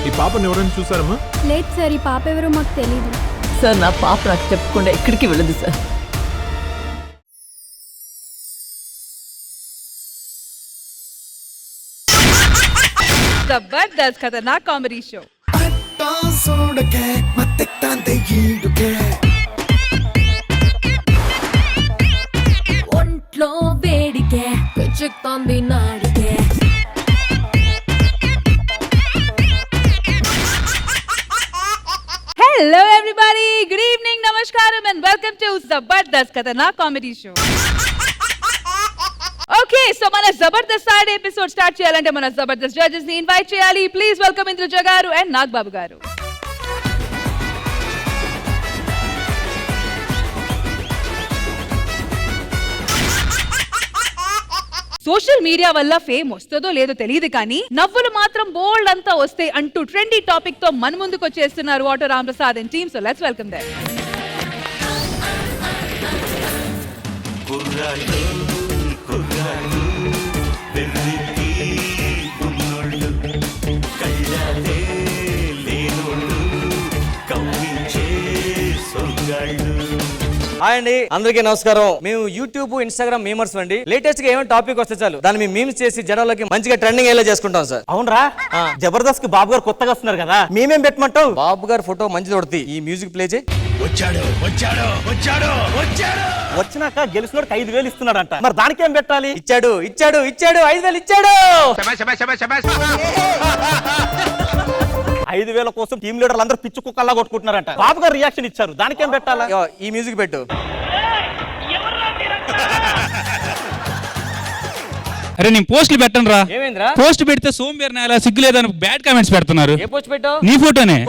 ఈ పాపని ఎవరైనా చూసారమ్మా? లేదు సార్, ఈ పాప ఎవరో మాకు తెలీదు సార్. నా పాప నాకు చెప్పకుండా ఎక్కడికి వెళ్ళదు సార్. జబర్దస్త్ ఖతర్నాక్ కామెడీ షో. ఒంట్లో వేడికే చెక్తోంది నాడికే. Hello everybody, good evening, namaskaram and welcome to Zabardast Khatanak Comedy Show. Okay, so mana Zabardast side episode start cheyalante mana Zabardast judges ni invite cheyali. Please welcome Indruja garu and Nagbabu garu. Social media వల్ల fame వస్తుందో లేదో తెలియదు కానీ నవ్వులు మాత్రం బోల్డ్ అంతా వస్తాయి అంటూ ట్రెండీ టాపిక్ తో మన ముందుకు వచ్చేస్తున్నారు auto Ramprasad and team. So let's welcome them. Hi అండి, అందరికీ నమస్కారం. మేము యూట్యూబ్, ఇన్స్టాగ్రామ్ మీమర్స్ అండి. లేటెస్ట్ గా ఏమైనా టాపిక్ వస్తే చాలు దాన్ని మేము మీమ్స్ చేసి జనాలకి మంచిగా ట్రెండింగ్ అయ్యేలా చేసుకుంటాం సార్. అవునరా, జబర్దస్త్ కి బాబు గారు కొత్తగా వస్తున్నారు కదా, మేమేం పెట్టమంటావు? బాబు గారి ఫోటో మంచిది కొడుతుంది. ఈ మ్యూజిక్ ప్లే చేయి. వచ్చినాక గెలిచినోడికి 5,000 ఇస్తున్నాడంట, మరి దానికి ఏం పెట్టాలి? ఇచ్చాడు 5,000 ఇచ్చాడు. 5,000 కోసం టీమ్ లీడర్లు అందరూ పిచ్చి కుక్కల్లా కొట్టుకుంటున్నారంట. బాబు గారు రియాక్షన్ ఇచ్చారు, దానికి ఏం పెట్టాలా? ఈ మ్యూజిక్ పెట్టు. అరే నేను పోస్టులు పెట్టను రా. ఏమైందిరా? పోస్ట్ పెడితే సోంబేర్ నేల సిగ్గు లేదని బ్యాడ్ కామెంట్స్ పెడుతున్నారు. ఏ పోస్ట్ పెట్టావు? నీ ఫోటోనే.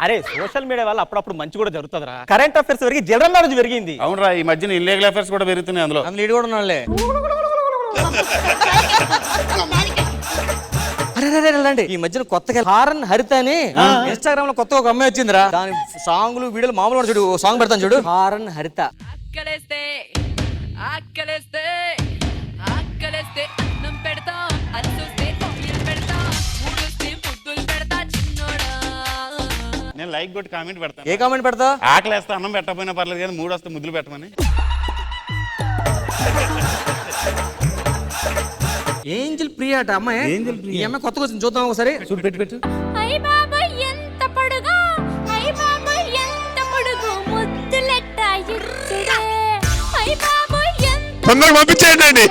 అరే సోషల్ మీడియా వల్ల అప్పుడప్పుడు మంచి కూడా జరుగుతుందిరా. కరెంట్ అఫైర్స్ పెరిగి జనరల్ నాలెడ్జ్ పెరిగింది. అవునరా, ఈ మధ్యన ఇల్లీగల్ అఫైర్స్ కూడా పెరుగుతున్నాయి. అందులో లీడ్ కూడా ఉన్నాలే. ఈ మధ్యన కొత్తగా హారన్ హరిత అని ఇన్స్టాగ్రామ్ లో కొత్తగా ఒక అమ్మాయి వచ్చిందిరా. దాని సాంగ్లు వీడియోలు మామూలు చూడు. సాంగ్ పెడతాను చూడు, హారన్ హరిత. నేను లైక్ కొట్టి కామెంట్ పెడతాను. ఏ కామెంట్ పెడతావు? ఆకలి వేస్తే అన్నం పెట్టకపోయినా పర్లేదు కానీ 3 వస్తే ముద్దులు పెట్టమని. ఏంజల్ ప్రియా అట అమ్మాయి. ఈ అమ్మాయి కొత్తగా వచ్చింది, చూద్దాం ఒకసారి. చూడు, పెట్టు. అయ్య బాబాయ్ ఎంత పొడుగు, అయ్య బాబాయ్ ఎంత పొడుగు, ముద్దులెట్ట ఇచ్చుడే, అయ్య బాబాయ్ ఎంత. తొందరగా పంపించేయండి,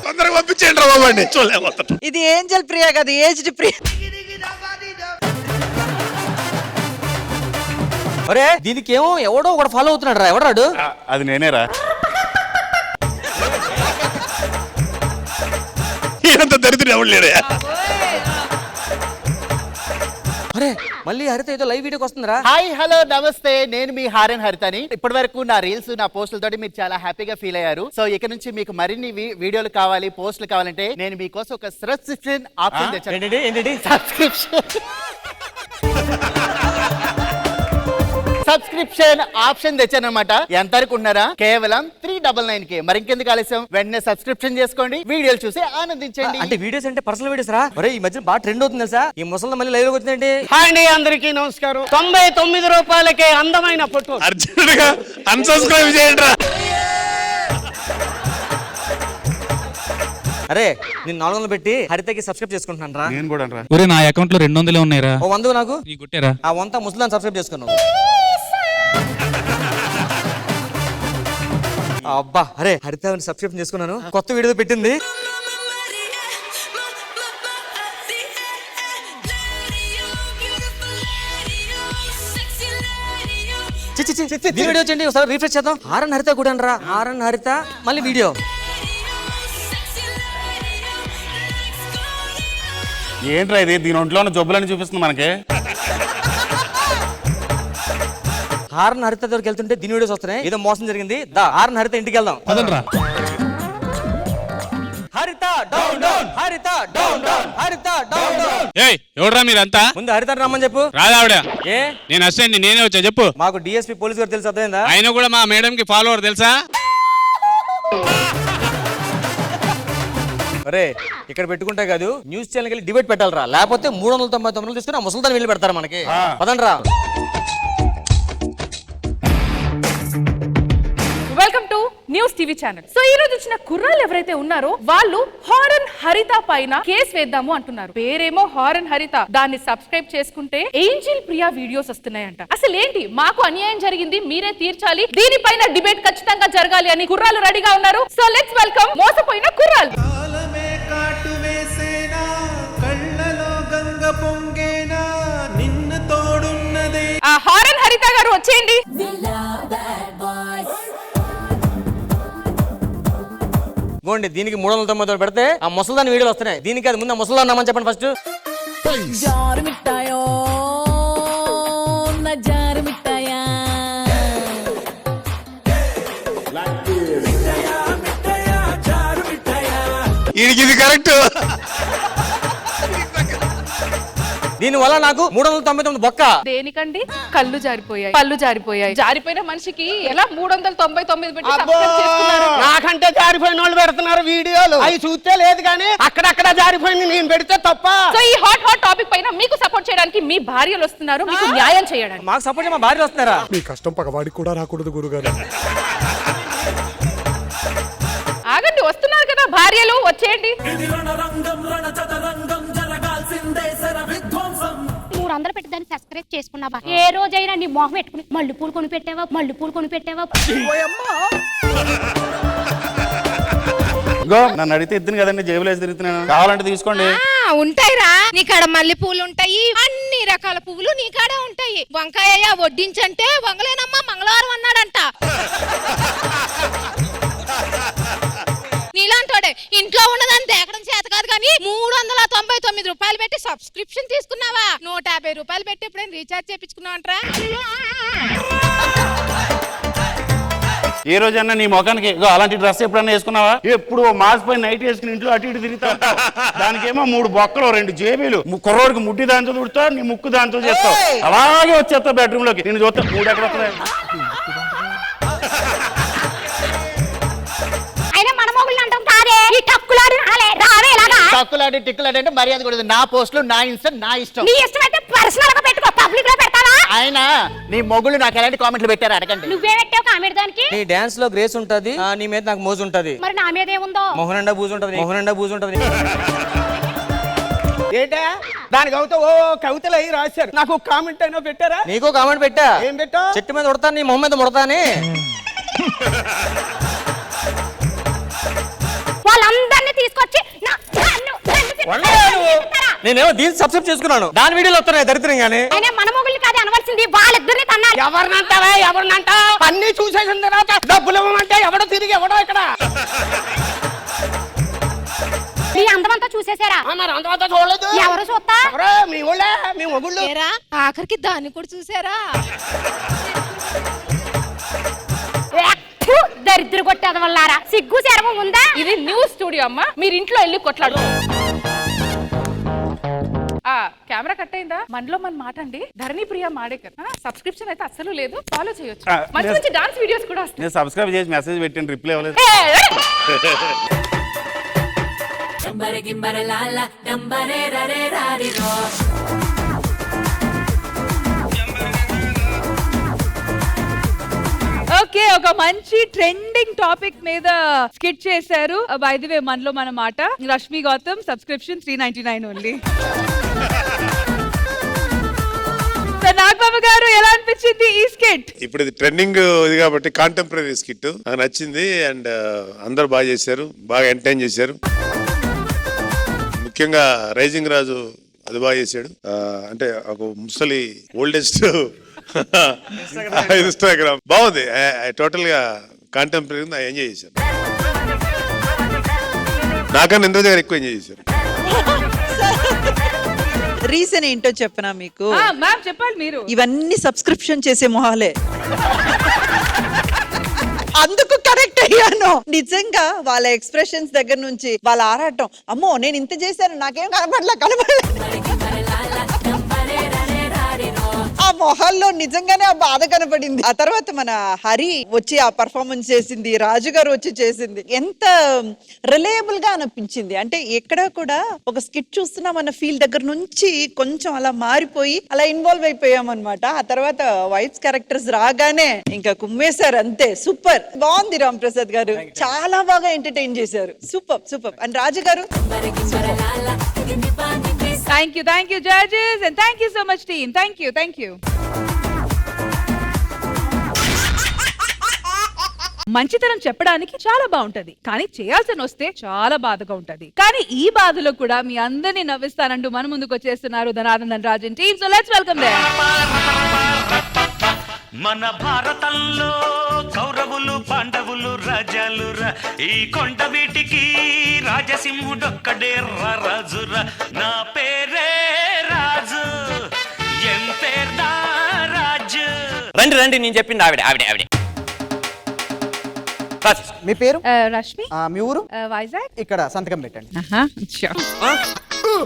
తొందరగా పంపించేయండి రా బాబండి. చూడలేకపోతాను. ఇది ఏంజల్ ప్రియా కదా, ఏజ్డ్ ప్రియా. అరే దీనికి ఏమో ఎవడో ఒకడు ఫాలో అవుతున్నాడు రా. ఎవడాడు? అది నేనేరా. ఎంత దరిద్రం ఎవడు లేరా. అరే మళ్ళీ హరిత ఏదో లైవ్ వీడియోకి వస్తుందిరా. హాయ్ హలో నమస్తే, నేను మీ హారన్ హరితని. ఇప్పటి వరకు నా రీల్స్, నా పోస్టులతోటి మీరు చాలా హ్యాపీగా ఫీల్ అయ్యారు. సో ఇక నుంచి మీకు మరిన్ని వీడియోలు కావాలి, పోస్టులు కావాలంటే నేను మీకోసం ఒక సబ్స్క్రిప్షన్ ఆప్షన్ తెచ్చాను. సబ్స్క్రిప్షన్ ఆప్షన్ తెచ్చానమాట. ఎంత అనుకుంటున్నారా? కేవలం 399K. మరి ఇంకెందుకు ఆలస్యం, వెంటనే సబ్స్క్రిప్షన్ చేసుకోండి, వీడియోలు చూసి ఆనందించండి. అంటే వీడియోస్ అంటే పర్సనల్ వీడియోస్ రా. అరే ఈ మధ్య బాగా ట్రెండ్ అవుతుంది తెలుసా. ఈ ముసలి మళ్ళీ లైవ్ లోకి వచ్చిందంటే. హాయ్ అండి, అందరికీ నమస్కారం. 99 రూపాయలకే అందమైన ఫోటో. అర్జెంట్ గా అన్సబ్స్క్రైబ్ చేయండి రా. అరే నేను 400 పెట్టి హరితకి సబ్స్క్రైబ్ చేసుకుంటున్నాను రా. నేను కూడా రా. ఒరే నా అకౌంట్ లో 200 ఉన్నాయిరా. ఓ 100 నాకు నీ గుట్టేరా. ఆ 100 ముసలాన్ని సబ్స్క్రైబ్ చేసుకున్నావు. అబ్బా అరే హరిత సబ్స్క్రిప్షన్ చేసుకున్నాను. కొత్త వీడియో పెట్టింది. వీడియో వచ్చండి, ఒకసారి రిఫ్రెష్ చేద్దాం. హారన్ హరిత కూడా రా. హారన్ హరిత మళ్ళీ వీడియో. ఏంట్రా ఇది? దీని ఒంట్లో ఉన్న జబ్బులని చూపిస్తుంది మనకి. హారన్ హరిత దగ్గరికి వెళ్తుంటే దీని వీడియోస్ వస్తున్నాయి. ఏదో మోసం జరిగింది. దా హారన్ హరిత ఇంటికి వెళ్దాం. హరిత డౌన్ డౌన్, హరిత డౌన్ డౌన్, హరిత డౌన్ డౌన్. ఏయ్ ఎవడ్రా మీరంతా? ముందు హరిత రమ్మని చెప్పు. రాదావిడ. ఏ నేను అసిస్టెంట్, నేనే వచ్చా చెప్పు. మాకు డిఎస్పీ పోలీస్ గారు తెలుసు, అర్థమైందా? ఆయన కూడా మా మేడం కి ఫాలోవర్ తెలుసా? అరే ఇక్కడ పెట్టుకుంటే కాదు న్యూస్ ఛానల్కి వెళ్ళి డిబేట్ పెట్టాలరా, లేకపోతే 399 తీసుకుని ఆ ముసల్దాన్ని వెళ్ళి పెడతారా మనకి. పదండ్రా. Welcome to news TV channel. So ఈ రోజు వచ్చిన కుర్రాళ్ళు ఎవరైతే ఉన్నారో వాళ్ళు హారన్ హరిత పైన కేసు వేద్దాము అంటున్నారు. పేరేమో హారన్ హరిత, దాన్ని సబ్స్క్రైబ్ చేసుకుంటే ఏంజిల్ ప్రియా వీడియోస్ వస్తున్నాయంట. అసలు ఏంటి, మాకు అన్యాయం జరిగింది, మీరే తీర్చాలి, దీనిపైన డిబేట్ ఖచ్చితంగా జరగాలి అని కుర్రాళ్ళు రెడీగా ఉన్నారు. సో లెట్స్ వెల్కమ్ మోసపోయిన కుర్రాళ్ళు. హారన్ హరిత గారు వచ్చేయండి. గోండి దీనికి 399 పెడితే ఆ ముసల్దాన్ని వీడియోలు వస్తున్నాయి. దీనికి అది ముందు ముసల్దాన్ నామని చెప్పండి ఫస్ట్. జారు మిఠాయో నా జారు మిఠాయా ఇది కరెక్ట్. దీని వల్ల నాకు 399 బొక్క. దేనికండి? కళ్ళు జారిపోయాయి, పళ్ళు జారిపోయాయి. జారిపోయిన మనిషికి ఎలా 399 పెట్టి సబ్స్క్రైబ్ చేసుకున్నారు? నాకంటే జారిపోయిన వాళ్ళు పెడుతున్నారు వీడియోలు, అవి చూస్తే లేదు కానీ అక్కడక్కడ జారిపోయింది, నేను పెడితే తప్ప. సో ఈ హాట్ టాపిక్ పైన మీకు సపోర్ట్ చేయడానికి మీ భార్యలు వస్తున్నారు, మీకు న్యాయం చేయడానికి. మాకు సపోర్ట్ మా భార్య వస్తున్నారా? మీ కష్టం పగవాడికి కూడా రాకూడదు గురుగారు. ఆగండి, వస్తున్నారు కదా భార్యలు, వచ్చేయండి. 300 పెట్టి దాన్ని సబ్స్క్రైబ్ చేసుకున్నావా? ఏ రోజైనా నీ మొహం పెట్టుకుని మళ్ళీ పూలు కొని పెట్టావా, మళ్ళీ పూలు కొని పెట్టావా? నన్ను అడిగితే ఇద్దరు కదండి, జేబులో వేసి తిరుగుతున్నాను, కావాలంటే తీసుకోండి. ఉంటాయిరా, నీకాడ మల్లె పూలు ఉంటాయి, అన్ని రకాల పువ్వులు నీకాడే ఉంటాయి. వంకాయ వడ్డించంటే వంగలేనమ్మా మంగళవారం అన్నాడంట. నీలాంటోడే ఇంట్లో ఉన్నదాన్ని దేకడం చేత కాదు కానీ 399 రూపాయలు పెట్టి సబ్స్క్రిప్షన్ తీసుకున్నావా? 150 రూపాయలు పెట్టి ఎప్పుడైనా రీఛార్జ్ చేయించుకున్నావంటరా? ఏ రోజన్నా నీ ముఖానికి అలాంటి డ్రెస్ ఎప్పుడన్నా వేసుకున్నావా? ఎప్పుడు మాసిపోయి నైట్ వేసుకుని ఇంట్లో అటు ఇటు తిరుగుతా ఉంటావు. దానికేమో 3 బొక్కలు 2 జేబీలు, కుర్రోడికి ముడ్డి దాంతో తుడుతావు, నీ ముక్కు దాంతో చేస్తావు, అలాగే వచ్చేస్తావు బెడ్రూమ్ లోకి. నేను చూస్తా 3 ఎక్కడ వస్తాయి. తక్కులాడి టిక్కులాడి అంటే మర్యాద కూడా. నా పోస్టులు నా ఇన్స్టా నా ఇష్టం. నీ ఇష్టం అయితే పర్సనల్ గా పెట్టుకో, పబ్లిక్ లో పెడతావా? ఆయన నీ మొగుళ్ళు నాకు ఎలాంటి కామెంట్లు పెట్టారు అడగండి. నువ్వే పెట్టావు కామెంట్ దానికి? నీ డాన్స్ లో గ్రేస్ ఉంటది, నీ మీద నాకు మోజు ఉంటది. మరి నా మీద ఏముందో? మొహనండా బూజు ఉంటది, మొహనండా బూజు ఉంటది. ఏంటా దానికి అవుతా ఓ కవితలు అయ్యి రాశారు, నాకు కామెంట్ అయినా పెట్టారా? నీకో కామెంట్ పెట్టా. ఏం పెట్టా? చెట్టు మీద ఉడతాను, నీ మొహం మీద ముడతాని. వాళ్ళందరినీ తీసుకొచ్చి నేనేమో దీన్ని సబ్స్క్రైబ్ చేసుకున్నాను, దాని వీడియోలు వస్తున్నాయి దరిద్రంగానే. మన మొగుల్ని కాదు అనవలసింది, వాళ్ళిద్దరిని తన్నారు. ఎవరినంటావా ఎవరినంటా? అన్ని చూసేసిన తర్వాత డబ్బులు ఇవ్వమంటే ఎవడో తిరిగి ఎవడో ఇక్కడ. నీ అందమంతా చూసేసారా? మరి అంతమంతా చూడలేదు. ఎవరు చూస్తా? మీ ఊళ్ళే మీ మొగుళ్ళు. ఆఖరికి దాన్ని కూడా చూసారా? దరిద్ర కొట్టేది వల్లారా, సిగ్గు శరమం ఉందా? ఇది న్యూస్ స్టూడియో అమ్మా, మీరు ఇంట్లో వెళ్ళి కొట్లాడు. కెమెరా కట్ అయిందా? మనలో మన మాట అండి. ధరణి ప్రియా మాడేకర్ సబ్స్క్రిప్షన్ అయితే అస్సలు లేదు, ఫాలో చేయొచ్చు. మంచి మంచి డాన్స్ వీడియోస్ కూడా వస్తాయి. నేను సబ్స్క్రైబ్ చేసి మెసేజ్ పెట్టండి, రిప్లై ఇవ్వలేదు. ఓకే, ఒక మంచి ట్రెండింగ్ టాపిక్ మీద స్కిట్ చేశారు. బై ది వే మనలో మన మాట, రష్మి గౌతమ్ సబ్స్క్రిప్షన్ 399 ఓన్లీ. నాగబాబు గారు ఎలా అనిపించింది ఈ స్కిట్? ఇప్పుడు ఇది ట్రెండింగ్ ఇది కాబట్టి కాంటెంపరీ స్కిట్ నాకు నచ్చింది. అండ్ అందరు బాగా చేశారు, బాగా ఎంటర్టైన్ చేశారు. ముఖ్యంగా రైజింగ్ రాజు అది బాగా చేశాడు. అంటే ఒక ముసలి ఓల్డెస్ట్ ఇన్స్టాగ్రామ్ బాగుంది. టోటల్ గా కాంటెంపరీ ఎంజాయ్ చేశారు. నాకన్నా ఇంద్ర దగ్గర ఎక్కువ ఎంజాయ్ చేశారు. రీజన్ ఏంటో చెప్పనా మీకు? మ్యామ్ చెప్పాలి మీరు. ఇవన్నీ సబ్స్క్రిప్షన్ చేసే మొహాలే. అందుకు కరెక్ట్ అయ్యాను. నిజంగా వాళ్ళ ఎక్స్ప్రెషన్స్ దగ్గర నుంచి వాళ్ళ ఆరాటం, అమ్మో నేను ఇంత చేశాను నాకేం కనపడలే. ఆ మొహాల్లో నిజంగానే ఆ బాధ కనపడింది. ఆ తర్వాత మన హరి వచ్చి ఆ పర్ఫార్మెన్స్ చేసింది, రాజు గారు వచ్చి చేసింది, ఎంత రిలయబుల్ గా అనిపించింది. అంటే ఎక్కడ కూడా ఒక స్కిట్ చూస్తున్నామన్న ఫీల్ దగ్గర నుంచి కొంచెం అలా మారిపోయి అలా ఇన్వాల్వ్ అయిపోయాం అనమాట. ఆ తర్వాత వైఫ్స్ క్యారెక్టర్స్ రాగానే ఇంకా కుమ్మేశారు అంతే. సూపర్ బాగుంది రామ్ ప్రసాద్ గారు, చాలా బాగా ఎంటర్టైన్ చేశారు. Super super. అండ్ రాజు గారు thank you judges and thank you so much team. Thank you. మంచితనం చెప్పడానికి చాలా బాగుంటది, కానీ చేయాల్సిన వస్తే చాలా బాధగా ఉంటది. కానీ ఈ బాధలో కూడా మీ అందరినీ నవ్విస్తానంటూ మన ముందుకు వచ్చేస్తున్నారు Dhananandan Rajan team. So let's welcome them. మన భారతంలో కౌరవులు పాండవులు రాజాలురా, ఈ కొండ వీటికి రాజసింహుడొక్కడే రాజురా. నా పేరే రాజు, ఎం పేర్దా రాజు. రండి రండి, నేను చెప్పింది ఆవిడ ఆవిడ ఆవిడ. మీ పేరు? రష్మి. మీ ఊరు? వైజాగ్. ఇక్కడ సంతకం పెట్టండి.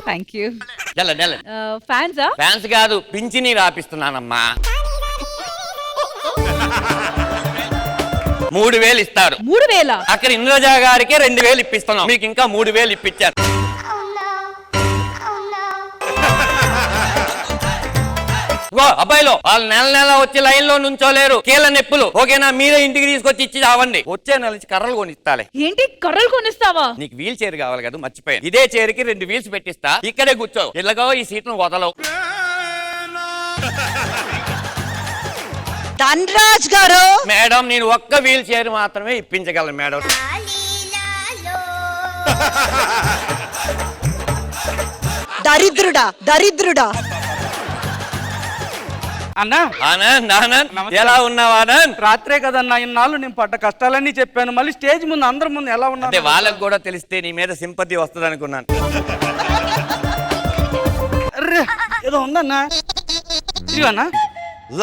Thank you. ఫ్యాన్సా? ఫ్యాన్స్ కాదు, పింఛని రాపిస్తున్నానమ్మా. 3000 ఇస్తారు. 3000? అక్కడ ఇంద్రజా గారికి 2000 ఇప్పిస్తున్నాం, మీకు ఇంకా 3000 ఇప్పించారు. అబ్బాయిలో వాళ్ళు నెల నెల వచ్చి లైన్ లో నుంచోలేరు, కీళ్ళ నొప్పులు. ఓకేనా, మీరే ఇంటికి తీసుకొచ్చి ఇచ్చి రావండి. వచ్చే నెల నుంచి కర్రలు కొనిస్తాలే. ఏంటి కర్రలు కొనిస్తావా? నీకు వీల్ చైర్ కావాలి కదా, మర్చిపోయాను. ఇదే చైర్ కి 2 వీల్స్ పెట్టిస్తా, ఇక్కడే కూర్చో. ఇలాగో ఈ సీట్ను వదలవు. ధనరాజ్ గారు. మేడం, నేను ఒక్క వీల్ చైర్ మాత్రమే ఇప్పించగలను మేడం. దరిద్రుడా. అన్నా ఆనంద్, ఆనంద్ ఎలా ఉన్నావు ఆనంద్? రాత్రే కదన్నా ఇన్నాళ్ళు నేను పడ్డ కష్టాలన్నీ చెప్పాను, మళ్ళీ స్టేజ్ ముందు అందరి ముందు ఎలా ఉన్నా అంటే వాళ్ళకు కూడా తెలిస్తే నీ మీద సింపతి వస్తుంది అనుకున్నాను. ఏదో ఉందన్నా. ఇదిగోన్నా,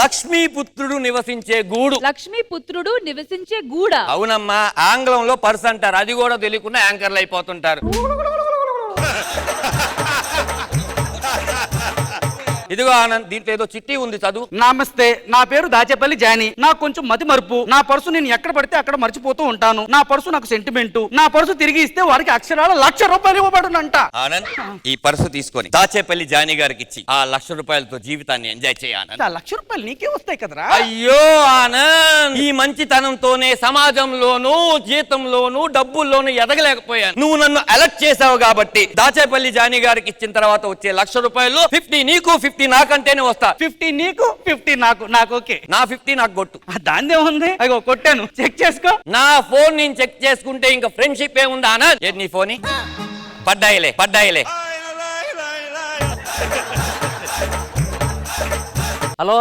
లక్ష్మీపుత్రుడు నివసించే గూడు. లక్ష్మీపుత్రుడు నివసించే గూడా? అవునమ్మా, ఆంగ్లంలో పర్స్ అంటారు. అది కూడా తెలియకుండా యాంకర్లు అయిపోతుంటారు. ఇదిగో ఆనంద్, దీంట్లో ఏదో చిట్టి ఉంది, చదువు. నమస్తే, నా పేరు దాచేపల్లి జానీ. నాకు కొంచెం మతి మరుపు. నా పర్సు నేను ఎక్కడ పడితే అక్కడ మర్చిపోతూ ఉంటాను. నా పర్సు నాకు సెంటిమెంట్. నా పర్సు తిరిగి ఇస్తే వారికి అక్షరాల 1,00,000 రూపాయలు ఇవ్వబడునంట. ఆనంద్, ఈ పర్సు తీసుకొని దాచేపల్లి జానీ గారికి ఇచ్చి ఆ 1,00,000 రూపాయలతో జీవితాన్ని ఎంజాయ్ చేయాలి. 1,00,000 రూపాయలు నీకే వస్తాయి కదరా. అయ్యో ఆనంద్, ఈ మంచితనంతోనే సమాజంలోనూ జీతంలోనూ డబ్బుల్లోనూ ఎదగలేకపోయాను. నువ్వు నన్ను అలర్ట్ చేసావు కాబట్టి దాచేపల్లి జానీ గారికి ఇచ్చిన తర్వాత వచ్చే 1,00,000 రూపాయలు 50 నీకు 50 నాకంటేనే వస్తా. 50 నీకు 50 నాకు. నాకు ఓకే. నా 50 నాకు కొట్టు. దాందే ఉంది, అగో కొట్టాను, చెక్ చేసుకో. నా ఫోన్ నేను చెక్ చేసుకుంటే ఇంకా ఫ్రెండ్షిప్ ఏముందా ఆనంద్? ఏది నీ ఫోన్? పడ్డాయిలే. హలో,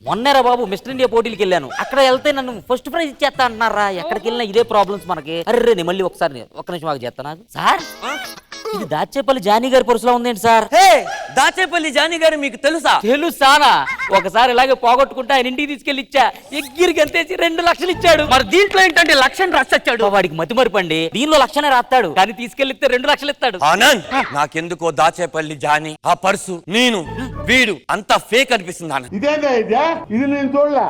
మొన్నేరా బాబు మిస్టర్ ఇండియా పోటీలకు వెళ్ళాను. అక్కడ వెళ్తే నన్ను ఫస్ట్ ప్రైజ్ ఇచ్చేస్తా అంటున్నారా. ఎక్కడికి వెళ్ళినా ఇదే ప్రాబ్లమ్స్ మనకి. అర్రే, నేను మళ్ళీ ఒకసారి ఒక్క నిమిషం మాకు చేస్తా. నాకు సార్, ఇది దాచేపల్లి జానీ గారి పర్సులో ఉందేంటి సార్? దాచేపల్లి జానీ గారు మీకు తెలుసా? తెలుసానా? ఒకసారి ఇలాగే పోగొట్టుకుంటే ఆయన ఇంటికి తీసుకెళ్లి ఇచ్చా. ఎగ్గిరికి అంతేసి 2 లక్షలు ఇచ్చాడు. మరి దీంట్లో ఏంటంటే 1,00,000 రాసొచ్చాడు. వాడికి మతి మరిపండి. దీనిలో 1,00,000 రాస్తాడు, కానీ తీసుకెళ్లితే 2 లక్షలు ఇస్తాడు. ఆనంద్, నాకెందుకో దాచేపల్లి జానీ, ఆ పర్సు, నేను, వీడు అంతా ఫేక్ అనిపిస్తుంది ఆనంద్. ఇది నేను చూడలే.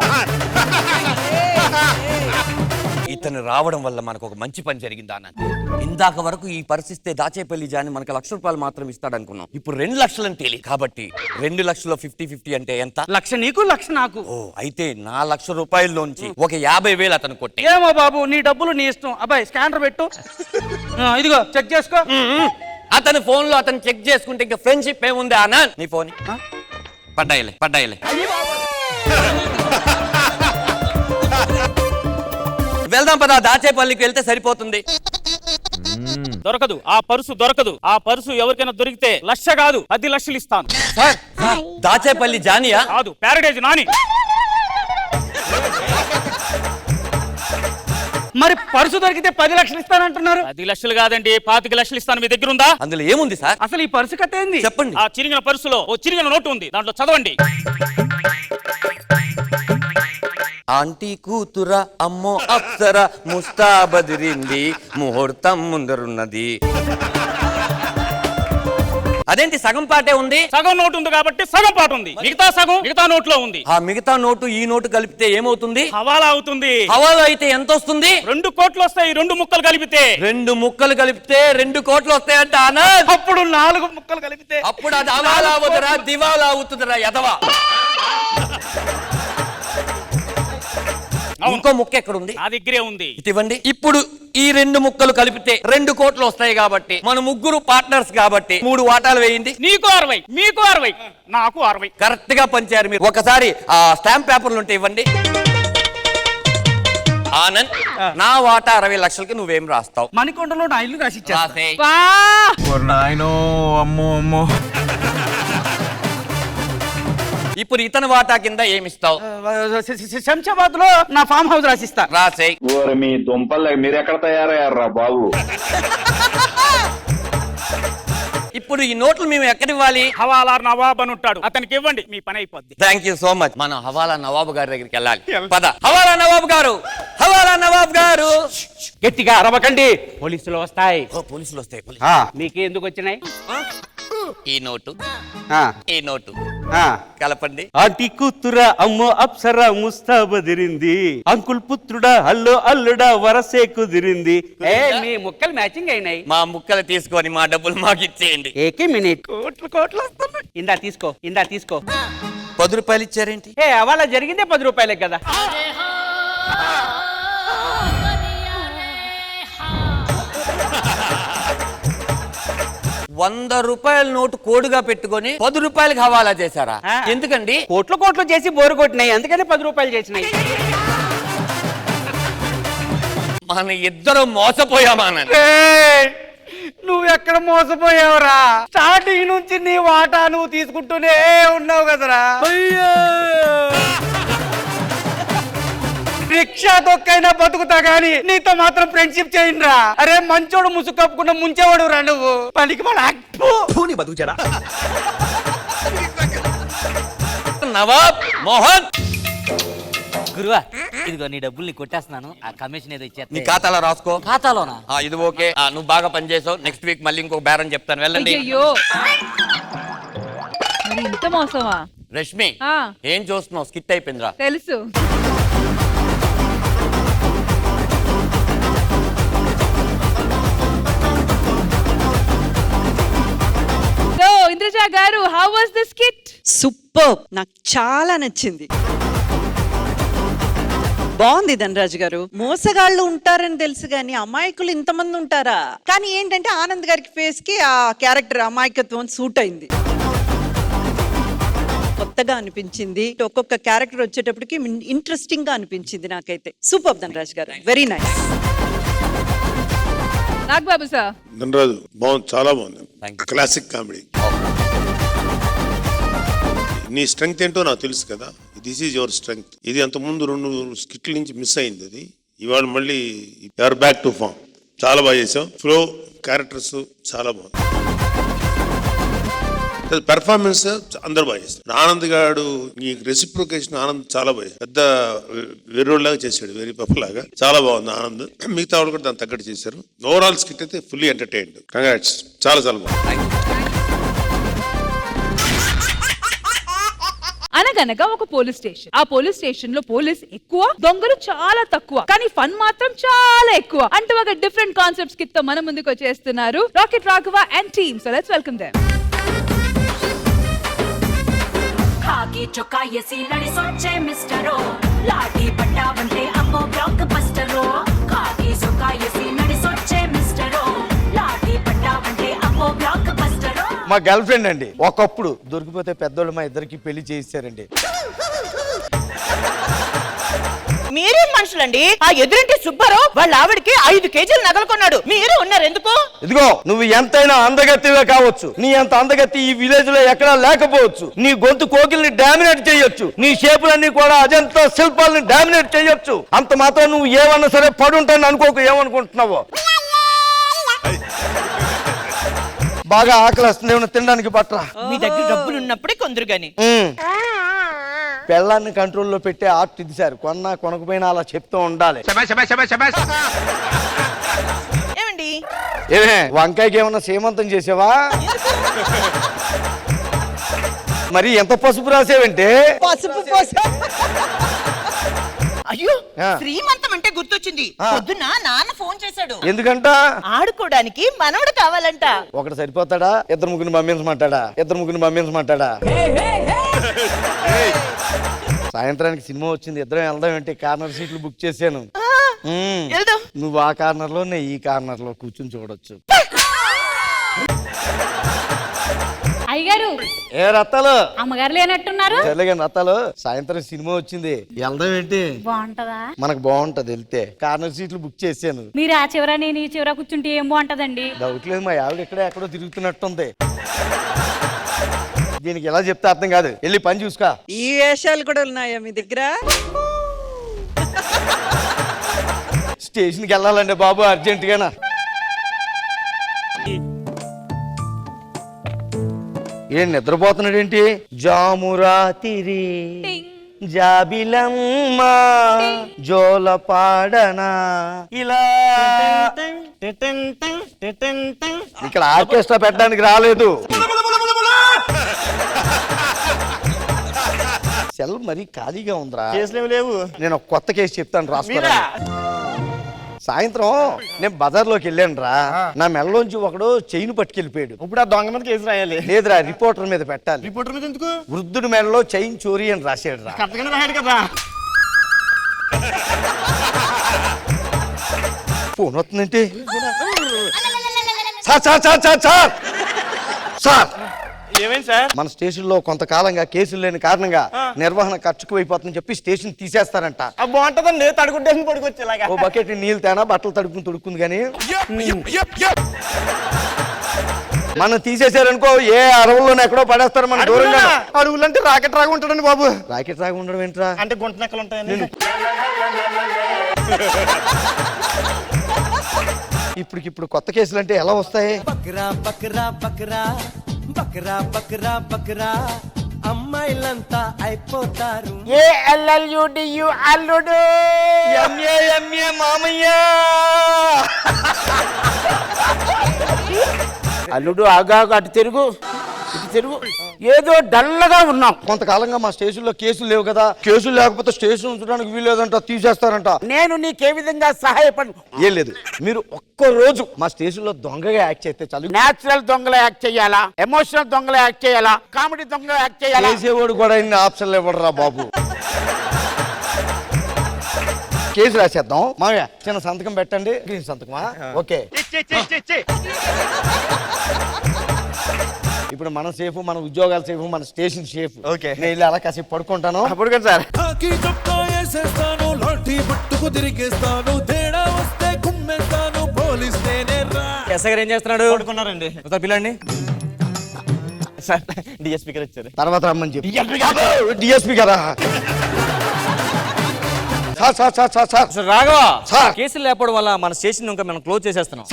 ఇతను రావడం వల్ల మనకు ఒక మంచి పని జరిగింది ఆనంద్. ఇందాక వరకు ఈ పరిస్థితి దాచేపల్లి జాని మనకు 1,00,000 రూపాయలు మాత్రం ఇస్తాడు అనుకున్నాం. ఇప్పుడు 2 లక్షలు అని తేలి. కాబట్టి 2 లక్షల్లో 50-50 అంటే ఎంత? 1,00,000 నీకు 1,00,000 నాకు. ఓ, అయితే నా 1,00,000 రూపాయల్లోంచి ఒక 50,000 అతను కొట్టి. ఏమో బాబు, నీ డబ్బులు నీ ఇష్టం. అబ్బాయి స్కానర్ పెట్టు. ఇదిగో చెక్ చేసుకో. అతని ఫోన్ లో అతను చెక్ చేసుకుంటే ఇంకా ఫ్రెండ్షిప్ ఏముంది ఆనంద్? నీ ఫోన్ పడ్డాయిలే. వెళ్దాం పదా, దాచేపల్లికి వెళ్తే సరిపోతుంది. దొరకదు, ఆ పర్సు దొరకదు. ఆ పర్సు ఎవరికైనా దొరికితే 1,00,000 కాదు 10 లక్షలు ఇస్తాను. సార్, దాచేపల్లి జానియా? కాదు, ప్యారడైజ్ నాని. మరి పర్సు దొరికితే 10 లక్షలు ఇస్తానంటున్నారు. 10 లక్షలు కాదండి, 25 లక్షలు ఇస్తాను. మీ దగ్గర ఉందా? అందులో ఏముంది సార్? అసలు ఈ పర్సు కథ ఏంది చెప్పండి. ఆ చిరిగిన పర్సులో ఓ చిరిగిన నోటు ఉంది, దాంట్లో చదవండి. ఆంటీ కూతుర అమ్మో అప్సర ముస్తాబదిరింది, ముహూర్తం ముందరున్నది. అదేంటి సగం పాటే ఉంది? సగం నోటు ఉంది కాబట్టి సగం పాట ఉంది, మిగతా సగం మిగతా నోట్లో ఉంది. ఆ మిగతా నోటు ఈ నోటు కలిపితే ఏమవుతుంది? హవాలా అవుతుంది. హవాలో అయితే ఎంత వస్తుంది? 2 కోట్లు వస్తాయి 2 ముక్కలు కలిపితే. 2 ముక్కలు కలిపితే 2 కోట్లు వస్తాయంట ఆనంద్. అప్పుడు 4 ముక్కలు కలిపితే అప్పుడు అది హవాలా అవుతుందిరా, దివాలా అవుతుందిరా ఎదవా. ఇంకో ముక్క ఎక్కడ ఉంది? నా దగ్గరే ఉంది. ఇవ్వండి. ఇప్పుడు ఈ 2 ముక్కలు కలిపితే 2 కోట్లు వస్తాయి కాబట్టి మన ముగ్గురు పార్ట్నర్స్ కాబట్టి 3 వాటాలు వేయండి. నీకు 60, మీకు 60, నాకు 60. కరెక్ట్ గా పంచారు మీరు. ఒకసారి ఆ స్టాంప్ పేపర్లు ఉంటే ఇవ్వండి. ఆనంద్, నా వాటా 60 లక్షలకి నువ్వేం రాస్తావు? మణికొండలో నా ఇల్లు రాసిచ్చా. రాసేయ్. ఇప్పుడు ఇతని వాటా కింద ఏమిస్తావు? శంషాబాద్ లో నా ఫామ్ హౌస్ రాసిస్తా. రాసేయ్. మీ దుంపల్ మీరు ఎక్కడ తయారయ్యారా బాబు? ఇప్పుడు ఈ నోట్లు మేము ఎక్కడ ఇవ్వాలి? హవాలా నవాబ్ అని ఉంటాడు, అతనికి ఇవ్వండి, మీ పని అయిపోద్ది. Thank you so much. మనం హవాలా నవాబు గారి దగ్గరికి వెళ్ళాలి. పద. హవాలా నవాబు గారు, హవాలా నవాబు గారు. గట్టిగా అరవకండి, పోలీసులు వస్తాయి. పోలీసులు వస్తాయి. మీకు ఎందుకు వచ్చినాయి? ఈ నోటు, ఈ నోటు కలపండి. ఆంటీ కూతురా అమ్మో అప్సరా ముస్తా బదిరింది, అంకుల్ పుత్రుడా అల్లో అల్లుడా వరసే కుదిరింది. మీ ముక్కలు మ్యాచింగ్ అయినాయి. మా ముక్కలు తీసుకొని మా డబ్బులు మాకు ఇచ్చేయండి. AK minute. కోట్లు వస్తున్నాయి. ఇందా తీసుకో, ఇందా తీసుకో. 10 రూపాయలు ఇచ్చారేంటి? అవాళ జరిగిందే 10 రూపాయలే కదా. ₹100 నోటు కోడుగా పెట్టుకొని 10 రూపాయలకి హవాలా చేశారా? ఎందుకండి? కోట్లు చేసి బోరు కొట్టినాయి, అందుకనే 10 రూపాయలు చేసినాయి. మన ఇద్దరు మోసపోయామా? నువ్వు ఎక్కడ మోసపోయావురా? స్టార్టింగ్ నుంచి నీ వాటా నువ్వు తీసుకుంటూనే ఉన్నావు కదరా. రిక్షా తొక్కైనా బతుకుతా గాని నీతో మాత్రం ఫ్రెండ్షిప్ చేయండిరా. అరే మంచోడు ముసుగు కప్పుకున్న ముంచేవాడు రా నువ్వు. పనికి బతుకుచారా. నవాబ్ మోహన్, గురువా ఇదిగో నీ డబ్బులు నీకు కొట్టేస్తున్నాను. ఆ కమిషన్ ఏదో నీ ఇచ్చేస్తా. ఖాతాలో రాసుకో. ఖాతాలోనా? ఇది ఓకే. నువ్వు బాగా పనిచేసావు. నెక్స్ట్ వీక్ మళ్ళీ ఇంకో బేరం చెప్తాను. వెళ్ళండి. అయ్యో, మరి ఇంత మోసమా? రష్మి, ఏం చూస్తున్నావు? స్కిట్ అయిపోయిందిరా. తెలుసు. ఇంద్రజ గారు, how was the skit? Super, నాకు చాలా నచ్చింది. బాగుంది ధనరాజు గారు. మోసగాళ్ళు ఉంటారని తెలుసు కానీ అమాయకులు ఇంతమంది ఉంటారా? కానీ ఏంటంటే ఆనంద్ గారికి ఫేస్ కి ఆ క్యారెక్టర్ అమాయకత్వం సూట్ అయింది. కొత్తగా అనిపించింది. ఒక్కొక్క క్యారెక్టర్ వచ్చేటప్పటికి ఇంట్రెస్టింగ్ గా అనిపించింది నాకైతే. సూపర్ ధనరాజు గారు, very nice. Nagababu sir. Dhanraj బాగుంది, చాలా బాగుంది. Classic comedy. నీ స్ట్రెంగ్త్ ఏంటో నాకు తెలుసు కదా. This is your strength. ఇది అంతకుముందు 2 స్కిట్ల నుంచి మిస్ అయింది. అది ఇవాళ మళ్ళీ యువర్ బ్యాక్ టు ఫామ్. చాలా బాగా చేసావు. ఫ్లో, క్యారెక్టర్స్ చాలా బాగుంది. పెర్ఫార్మెన్స్ అందరు బాగా చేస్తారు. ఆనంద్ గారు ఈ రెసిప్రొకేషన్ ఆనంద్ చాలా బాగా పెద్ద వెర్రోడ్లాగా చేశాడు, వెరీ పఫ్ లాగా. చాలా బాగుంది ఆనంద్. మిగతా వాళ్ళు కూడా దాన్ని తగ్గట్టు చేశారు. ఓవరాల్ స్కిట్ అయితే ఫుల్లీ ఎంటర్టైన్డ్. కంగ్రాట్స్, చాలా చాలా బాగుంది. అనగనగా ఒక పోలీస్ స్టేషన్. ఆ పోలీస్ స్టేషన్ లో పోలీస్ ఎక్కువ, దొంగలు చాలా తక్కువ, కానీ ఫన్ మాత్రం చాలా ఎక్కువ. అంటూ ఒక డిఫరెంట్ కాన్సెప్ట్స్ కిట్ తో మన ముందుకు వచ్చేస్తున్నారు rocket Raghava and team. So let's welcome them. ఖాకీ చొక్కా ఎసి నడిసొచ్చే మిస్టరో, లాఠీ పట్టావంటే అమ్మో బ్లాక్ బస్టరో. ఖాకీ చొక్కా ఎసి నడిసొచ్చే మిస్టరో, లాఠీ పట్టావంటే అమ్మో బ్లాక్ బస్టరో. మా గర్ల్ ఫ్రెండ్ అండి. ఒకప్పుడు దొరికిపోతే పెద్దోళ్ళు మా ఇద్దరికి పెళ్లి చేయిస్తారండి. మీరేం మనుషులండి? ఆ ఎదురింటి సుబ్బారావు వాళ్ళ ఆవిడకి 5 కేజీలు నగలు కొన్నాడు, మీరు ఉన్నారు ఎందుకు? ఇదిగో, నువ్వు ఎంతైనా అందగత్తివే కావచ్చు, నీ అంత అందగత్తి ఈ విలేజ్ లో ఎక్కడా లేకపోవచ్చు. నీ గొంతు కోకిల్ని డామినేట్ చేయొచ్చు, నీ షేపులన్నీ కూడా అజంతా శిల్పాలని డామినేట్ చేయొచ్చు. అంత మాత్రం నువ్వు ఏమన్నా సరే పడుంటాను అనుకోకు. ఏమనుకుంటున్నావో? బాగా ఆకలి వస్తుంది, ఏమన్నా తినడానికి పట్రా. మీ దగ్గర డబ్బులు ఉన్నప్పుడే కొందరు గాని. పెళ్ళాన్ని కంట్రోల్లో పెట్టే ఆర్ట్ ఇది సార్. కొన్నా కొనకపోయినా అలా చెప్తూ ఉండాలి. ఏమండి, ఏమే వంకాయకి ఏమన్నా సీమంతం చేసావా? మరి ఎంత పసుపు రాసేవంటే? పసుపు అయ్యో ఆ. శ్రీమంతం అంటే గుర్తొచ్చింది. ఆ. పొద్దున్న నాన్న ఫోన్ చేశాడు. ఎందుకంట? ఆడుకోవడానికి మనవడు కావాలంట. ఒకటి సరిపోతాడా? ఇద్దరు ముగ్గురు పంపించమంటాడా? ఇద్దరు ముగ్గురు పంపించమంటాడా? సాయంత్రానికి సినిమా వచ్చింది, ఇద్దరం వెళ్దాం ఏంటి? కార్నర్ సీట్లు బుక్ చేశాను. వెళ్దాం. నువ్వు ఆ కార్నర్ లో, నేను ఈ కార్నర్ లో కూర్చుని చూడొచ్చు. అయ్యగారు ఏ రత్తాలు, అమ్మగారు లేనట్టున్నారు. సర్లే కానీ రత్తాలు, సాయంత్రం సినిమా వచ్చింది, వెళ్దాం ఏంటి? బాగుంటదా? మనకు బాగుంటది వెళ్తే. కార్నర్ సీట్లు బుక్ చేశాను. మీరు ఆ చివర నేను ఈ చివర కూర్చుంటే ఏం బాగుంటదండి? డౌట్ లేదు, మా ఆవిడ ఇక్కడే ఎక్కడో తిరుగుతున్నట్టుంది. దీనికి ఎలా చెప్తే అర్థం కాదు, వెళ్ళి పని చూసుకో. ఈ వేషాలు కూడా ఉన్నాయా మీ దగ్గర? స్టేషన్కి వెళ్ళాలండి బాబు, అర్జెంట్ గానా. ఏం నిద్రపోతున్నాడేంటి? జామురాతిరి జాబిలమ్మ జోల పాడనా ఇలా. ఇక్కడ ఆర్కెస్ట్రా పెట్టడానికి రాలేదు. సెల్ మరీ ఖాళీగా ఉందిరా. కేసులు లేవు. నేను ఒక కొత్త కేసు చెప్తాను, రాసుకోరా. సాయంత్రం నేను బజార్లోకి వెళ్ళాను రా. నా మెడలోంచి ఒకడు చైన్ పట్టుకెళ్ళిపోయాడు. ఇప్పుడు ఆ దొంగ మీద కేసు రాయాలి. లేదురా, రిపోర్టర్ మీద పెట్టాలి. రిపోర్టర్ మీద ఎందుకు? వృద్ధుడి మెడలో చైన్ చోరీ అని రాశాడు రా. కరెక్ట్గానే రాయాడు కదా. ఫోన్ వస్తుందంటే sir sir sir sir sir sir ఏమైంది సార్? మన స్టేషన్ లో కొంతకాలంగా కేసులు లేని కారణంగా నిర్వహణ ఖర్చుకు అయిపోతుందని చెప్పి స్టేషన్ తీసేస్తారంట. బాగుంటదండి, తడుకుంటే పడుకొచ్చేలాగా. ఓ బకెట్ నీళ్ళు తేనా, బట్టలు తడుపుకుని తొడుక్కుంది కానీ మనం తీసేసారనుకో, ఏ అడవుల్లోనే ఎక్కడో పడేస్తారు మన దూరంగా. అడుగులంటే రాకెట్ రాగా ఉంటాడండి బాబు. రాకెట్ రాగా ఉండడం ఏంట్రా? అంటే గుంట నెక్కలు ఉంటాయండి. ఇప్పుడు కొత్త కేసులు అంటే ఎలా వస్తాయి? బక్రా బక్రా బక్రా బక్రా బక్రా బక్రా అమ్మాయిలంతా అయిపోతారు. ALLUDU అల్లుడు. MA మామయ్య. అల్లుడు ఆగా అటు తిరుగు, ఇటు తిరుగు. ఏదో డల్లగా ఉన్నాం. కొంతకాలంగా మా స్టేషన్ లో కేసులు లేవు కదా. కేసులు లేకపోతే స్టేషన్ ఉంచడానికి వీలేదంట, తీసేస్తారంట. నేను నీకే విధంగా సహాయపడు. ఏం లేదు, మీరు ఒక్క రోజు మా స్టేషన్ లో దొంగగా యాక్ట్ చేస్తే చాలు. నేచురల్ దొంగలా యాక్ట్ చేయాలా, ఎమోషనల్ దొంగలా యాక్ట్ చేయాలా, కామెడీ దొంగలా యాక్ట్ చేయాలా? చేసేవాడు కూడా ఇన్ని ఆప్షన్లు ఇవ్వడరా బాబు. కేసు రాసేద్దాం. మామయ్య చిన్న సంతకం పెట్టండి. గ్రీన్ సంతకమా? ఓకే. ఇప్పుడు మనం సేఫ్, మన ఉద్యోగాలు సేఫ్, మన స్టేషన్ సేఫ్. ఓకే, నేను వెళ్ళి అలా కాసేపు పడుకుంటాను. పడుకోండి సార్. వేసేస్తాను, లాఠీ పట్టుకు తిరిగేస్తాను, తేడా వస్తే కుమ్మేస్తాను, పోలీస్ నేనేరా. ఎస్ఐ గారు ఏం చేస్తున్నాడు? పడుకున్నారండి. పిల్లండి సార్. డిఎస్పీ గారు వచ్చారు. తర్వాత రమ్మని చెప్పి. డిఎస్పీ గారా? రాఘవ, కేసులు లేకపోవడం వల్ల మన స్టేషన్ ఇంకా మనం క్లోజ్ చేసేస్తున్నాం.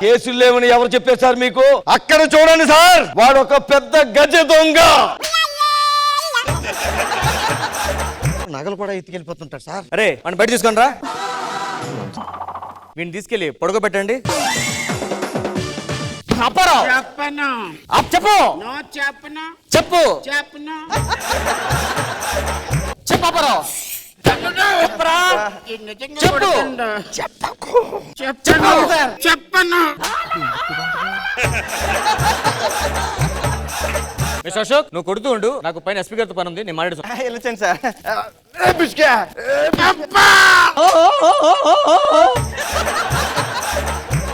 కేసులు లేవని ఎవరు చెప్పారు సార్ మీకు? అక్కడ చూడండి సార్, వాడు ఒక పెద్ద గజ దొంగ. నగలు కూడా ఎత్తుకెళ్ళిపోతుంటాడు సార్. అరే మనం బయట తీసుకోండి రా. వీడిని తీసుకెళ్ళి పడుకోబెట్టండి. చెప్పు చెప్పు చెప్పు అప్పారావు. అశోక్, నువ్వు కొడుతూ ఉండు, నాకు పైన ఎస్పీ గారితో పని ఉంది, నేను మాట్లాడుతాను సార్.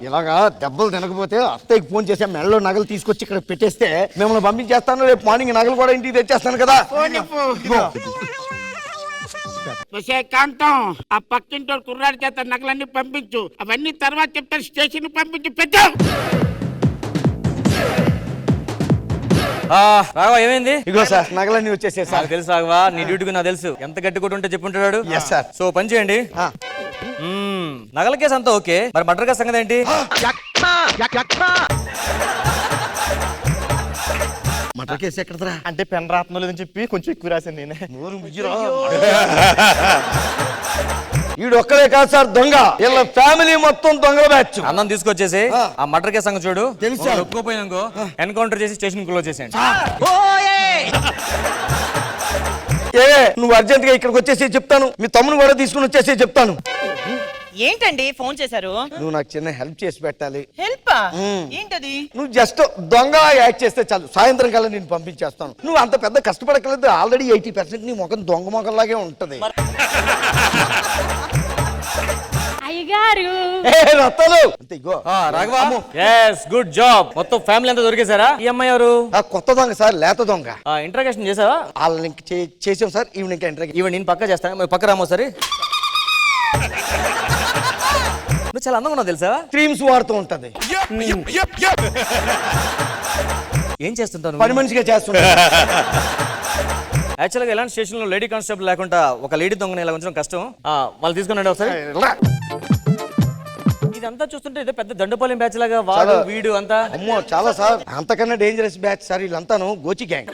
ఇలాగా దెబ్బలు తినకపోతే అత్తయ్యకి ఫోన్ చేసి మెడలో నగలు తీసుకొచ్చి ఇక్కడ పెట్టేస్తే మిమ్మల్ని పంపించేస్తాను. రేపు మార్నింగ్ నగలు కూడా ఇంటికి తెచ్చేస్తాను కదా. కాంతం, ఆ పక్కింటో కుర్రాడి చేత నగలన్నీ పంపించు. అవన్నీ తర్వాత చెప్తాను. స్టేషన్ పంపించి పెట్టు. రాఘవా ఏమైంది? ఇగో సార్ నగలన్నీ వచ్చేసే సార్. నాకు తెలుసు రాఘవా, నీ డ్యూటీకి నాకు తెలుసు. ఎంత గట్టి కొట్టు ఉంటే చెప్పుంటాడు. Yes, sir. సో పని చేయండి. నగల కేసు అంతా ఓకే, మరి మర్డర్ కేసు సంగతి ఏంటి? మర్డర్ కేసు ఎక్కడరా? అంటే పెన్ రాత్నం లేదని చెప్పి కొంచెం ఎక్కువ రాశాను నేనే. వీడు ఒక్కడే కాదు సార్ దొంగ, వీళ్ళ ఫ్యామిలీ మొత్తం దొంగల బ్యాచ్. అన్నం తీసుకొచ్చేసి ఆ మటర్ కేసు సంగతి చూడు. తెలుసు సార్. ఒప్పుకోపోయినాకో ఎన్కౌంటర్ చేసి స్టేషన్ క్లోజ్ చేసేయండి. నువ్వు అర్జెంట్ గా ఇక్కడికి వచ్చేసి చెప్తాను, మీ తమ్ముని కూడా తీసుకుని వచ్చేసి చెప్తాను. ఏంటండి ఫోన్ చేశారు? నువ్వు నాకు చిన్న హెల్ప్ చేసి పెట్టాలి. హెల్ప్ ఏంటది? నువ్వు జస్ట్ దొంగ యాక్ట్ చేస్తే చాలు, సాయంత్రం కల్లా నేను పంపించేస్తాను. నువ్వు అంత పెద్ద కష్టపడకలేదు, ఆల్రెడీ 80% నీ ముఖం దొంగ ముఖంలాగే ఉంటది. అయ్యగారు రత్తాలు అంతే ఇగో. Raghava, yes, good job. మొత్తం ఫ్యామిలీ అంతా దొరికేసారా? ఈ అమ్మాయి ఎవరు? కొత్త దొంగ సార్, లేత దొంగ. ఇంట్రాగేషన్ చేసావా? వాళ్ళని చేసాం సార్. Evening interrogation. ఈవెన్ నేను పక్క చేస్తాను, పక్క రామో సరే. నువ్వు చాలా అందంగా ఉన్నావు తెలుసా? క్రీమ్స్ వాడుతూ ఉంటది. ఏం చేస్తుంటావు? పని మనిషిగా చేస్తుంటా. యాక్చువల్గా ఎలాంటి స్టేషన్ లో లేడీ కానిస్టేబుల్ లేకుండా ఒక లేడీ దొంగని ఇలా ఉంచడం కష్టం. వాళ్ళు తీసుకున్నాడు ఒకసారి. ఇదంతా చూస్తుంటే ఇదే పెద్ద దండపాలెం బ్యాచ్ లాగా వాడు వీడు అంతా. అమ్మో చాలా సార్, అంతకన్నా డేంజరస్ బ్యాచ్ సార్ వీళ్ళంతాను. గోచి గ్యాంగ్.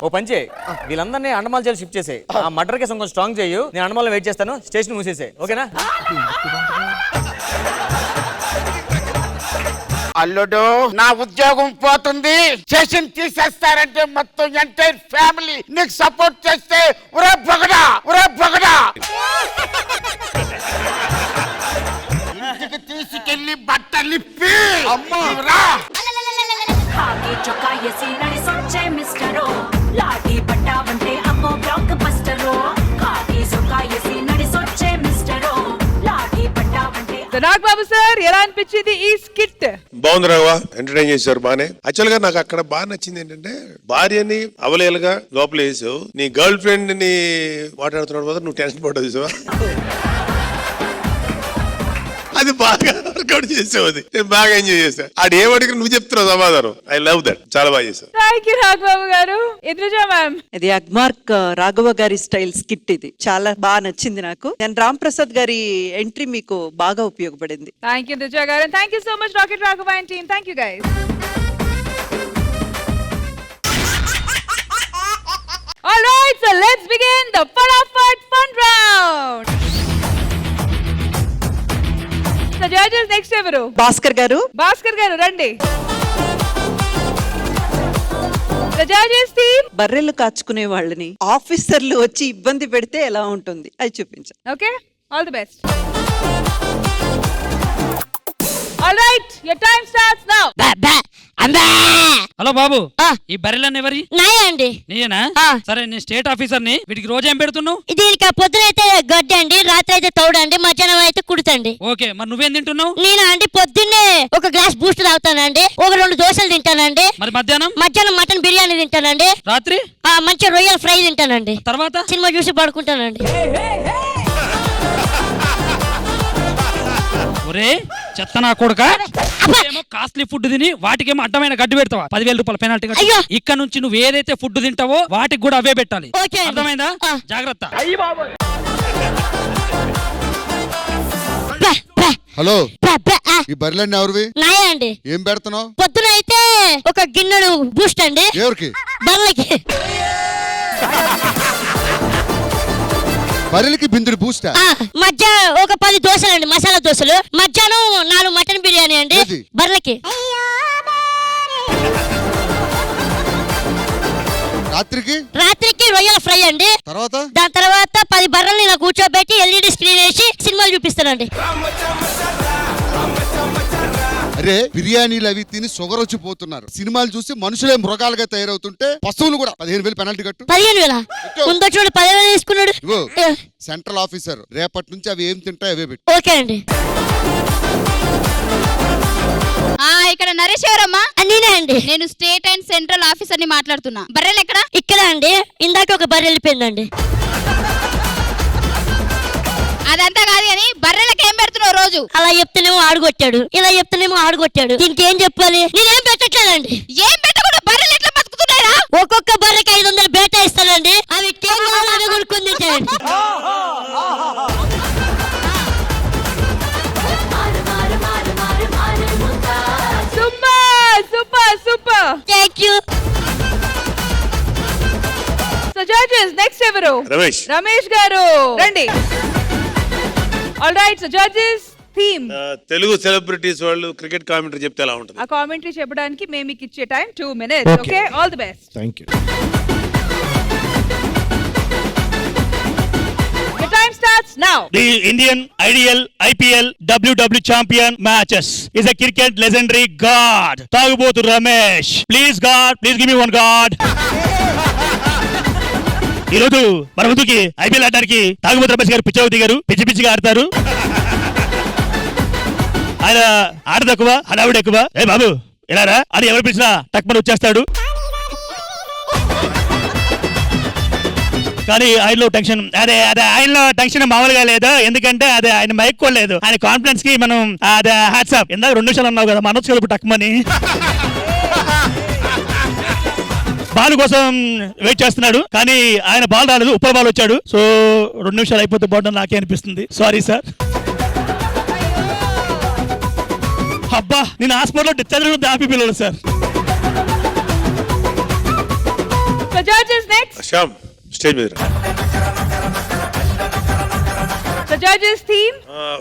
ఓ పంచే, వీళ్ళందరినీ అండమాల్ జైలు షిఫ్ట్ చేసే. ఆ మర్డర్ కేసు కొంచెం స్ట్రాంగ్ చేయు. నేను అండమాల్లో వెయిట్ చేస్తాను, స్టేషన్ మూసేసే. ఓకేనా? అల్లుడు, నా ఉద్యోగం పోతుంది, స్టేషన్ తీసేస్తారంటే మొత్తం ఎంటైర్ ఫ్యామిలీ నీకు సపోర్ట్ చేస్తే ఉరే బగడా ఇంటికి తీసుకెళ్లి బట్టలిప్పి అమ్మా ఖాకీ చొక్కా ఎసి నడిసొచ్చే మిస్టరో లాఠీ పట్టావంటే అమ్మో బ్లాక్ బస్టరో ఖాకీ చొక్కా ఎసి నడిసొచ్చే మిస్టరో లాఠీ పట్టావంటే. నాగబాబు సార్, ఎలా అనిపించింది ఈ స్కిట్? బాగుంది రావా, ఎంటర్టైన్ చేశారు బానే. యాక్చువల్ గా నాకు అక్కడ బాగా నచ్చింది ఏంటంటే, భార్యని అవలేలుగా లోపల వేసావు, నీ గర్ల్ ఫ్రెండ్ ని మాట్లాడుతున్నాడు కదా, నువ్వు టెన్షన్ పడ్డావు చూసావా? అది బాగా వర్కౌట్ చేసావు. అది నేను బాగా ఎంజాయ్ చేశా. ఆడు ఏమడికి నువ్వు చెప్తున్నావు సమాధానం. I love that. చాలా బాగా చేశావు. థ్యాంక్ యూ రాఘబాబు గారు. ఇంద్రజ మ్యామ్, ఇది అగ్మార్క్ రాఘవ గారి స్టైల్ స్కిట్. ఇది చాలా బాగా నచ్చింది నాకు. నేను రామ్ ప్రసాద్ గారి ఎంట్రీ మీకు బాగా ఉపయోగపడింది. థ్యాంక్ యూ ఇంద్రజ గారు. Thank you so much rocket Raghava and team. Thank you guys. All right, so let's begin the Fatafat Fun Round. The judges next ఎవరు? భాస్కర్ గారు. భాస్కర్ గారు రండి. The judges team. బర్రెలు కాచుకునే వాళ్ళని ఆఫీసర్లు వచ్చి ఇబ్బంది పెడితే ఎలా ఉంటుంది అది చూపించండి. Okay, all the best. All right, your time starts now. Hello బాబు, ఈ బర్రెలన్నీ ఎవరి? నాయే అండి. నీయేనా? సరే, నేను స్టేట్ ఆఫీసర్ ని. వీటికి రోజు ఏం పెడుతున్నావు? దీనికి పొద్దున అయితే గడ్డి అండి, రాత్రి అయితే తౌడండి, మధ్యాహ్నం అయితే కుడుతండి. ఓకే, మరి నువ్వేం తింటున్నావు? నేను అండి పొద్దున్నే ఒక గ్లాస్ బూస్ట్ తాగుతానండి, ఒక 2 దోశలు తింటానండి. మరి మధ్యాహ్నం మటన్ బిర్యానీ తింటానండి. రాత్రి మంచి రొయ్యల ఫ్రై తింటానండి. తర్వాత సినిమా చూసి పడుకుంటానండి. ఒరే చెత్త నా కొడుక, ఏమో కాస్ట్లీ ఫుడ్ తిని వాటికేమో అడ్డమైన గడ్డి పెడతావా? 10,000 రూపాయల పెనాల్టీ కట్టి. ఇక్కడ నుంచి నువ్వు ఏదైతే ఫుడ్ తింటావో వాటికి కూడా అవే పెట్టాలి. అర్థమైందా? జాగ్రత్త. హలో, ఈ బర్రెలన్నీ ఎవరివి? నాయే అండి. ఏం పెడుతున్నావు? పొద్దున అయితే ఒక గిన్నెడు బూస్ట్ అండి. ఎవరికి? బర్రెలకి. బర్రెలకి బిందుడు బూస్ట్. మధ్య ఒక 10 దోశలు అండి, మసాలా దోశలు. మధ్యాహ్నం 4 మటన్ బిర్యానీ అండి బర్రెలకి. రాత్రికి రొయ్యల ఫ్రై అండి. దాని తర్వాత 10 బర్రెల్ని ఇలా కూర్చోబెట్టి ఎల్ఈడి స్క్రీన్ వేసి సినిమాలు చూపిస్తానండి. అరే, బిర్యానీలు అవి తిని షుగర్ వచ్చి పోతున్నారు. సినిమాలు చూసి మనుషులే మృగాలుగా తయారవుతుంటే పశువులు కూడా 15,000 పెనాల్టీ కట్టు. 15,000 ముందు చూడు 10,000 తీసుకున్నాడు. సెంట్రల్ ఆఫీసర్, రేపటి నుంచి అవి ఏం తింటాయి అవే పెట్టు. ఓకే అండి. ఇక్కడ నరేష్ ఎవరమ్మా? నేనే అండి. నేను స్టేట్ అండ్ సెంట్రల్ ఆఫీసర్ ని మాట్లాడుతున్నా. బర్రెలు ఎక్కడ? ఇక్కడ అండి. ఇందాక ఒక బర్రె వెళ్ళిపోయిందండి. అదంతా కాదు కానీ బర్రెలకు ఏం పెడుతున్నావు రోజు? అలా చెప్తేనేమో ఆడుకొట్టాడు, ఇలా చెప్తేనేమో ఆడుకొట్టాడు. ఇంకేం చెప్పాలి? నేనేం పెట్టట్లేదండి. ఏం పెట్టకుండా బర్రెలు ఎట్లా బతుకుతున్నాయా? ఒక్కొక్క బర్రెకి 500 బేటా ఇస్తానండి. అవి టేంగాలు కొనుక్కుంది. Super super super. Thank you. So judges next ఎవరు? రమేష్. రమేష్ గారు రండి. All right, so judges theme. Telugu celebrities వాళ్ళు క్రికెట్ కామెంటరీ చెప్తే ఎలా ఉంటుంది? ఆ కామెంటరీ చెప్పడానికి మేము మీకు ఇచ్చే time 2 minutes. Okay, all the best. Thank you. Your time starts now. The Indian IDL, IPL, WW champion matches is a cricket legendary god. Tagubotu Ramesh. Please God, please give me one god. ఈ రోజు మన ముందుకి IPL ఆడడానికి తాగుబోతు రమేష్ గారు పిచ్చి దిగారు. పిచ్చి పిచ్చిగా ఆడతారు. ఆయన ఆట తక్కువ, హడావుడు ఎక్కువ. ఏ బాబు ఇలా రా అని ఎవరు పిలిచినా టక్మని వచ్చేస్తాడు. కానీ ఆయనలో టెన్షన్ ఆయనలో టెన్షన్ మామూలుగా లేదు. ఎందుకంటే అదే ఆయన మైక్కోలేదు. ఆయన కాన్ఫిడెన్స్ కి మనం అదే హ్యాట్సాప్. ఇందాక 2 నిమిషాలు అన్నావు కదా, మనొచ్చు కదా టక్మని. బాల్ కోసం వెయిట్ చేస్తున్నాడు కానీ ఆయన బాల్ రాలేదు, ఉప్పర్ బాల్ వచ్చాడు. సో 2 నిమిషాలు అయిపోతే బాగుంటుంది నాకే అనిపిస్తుంది. Sorry sir. అబ్బా నేను హాస్పిటల్లో డిశ్చార్జ్ హ్యాపీ పిల్లలు సార్. శ్యామ్ స్టేజ్ మీద రా. Judges theme.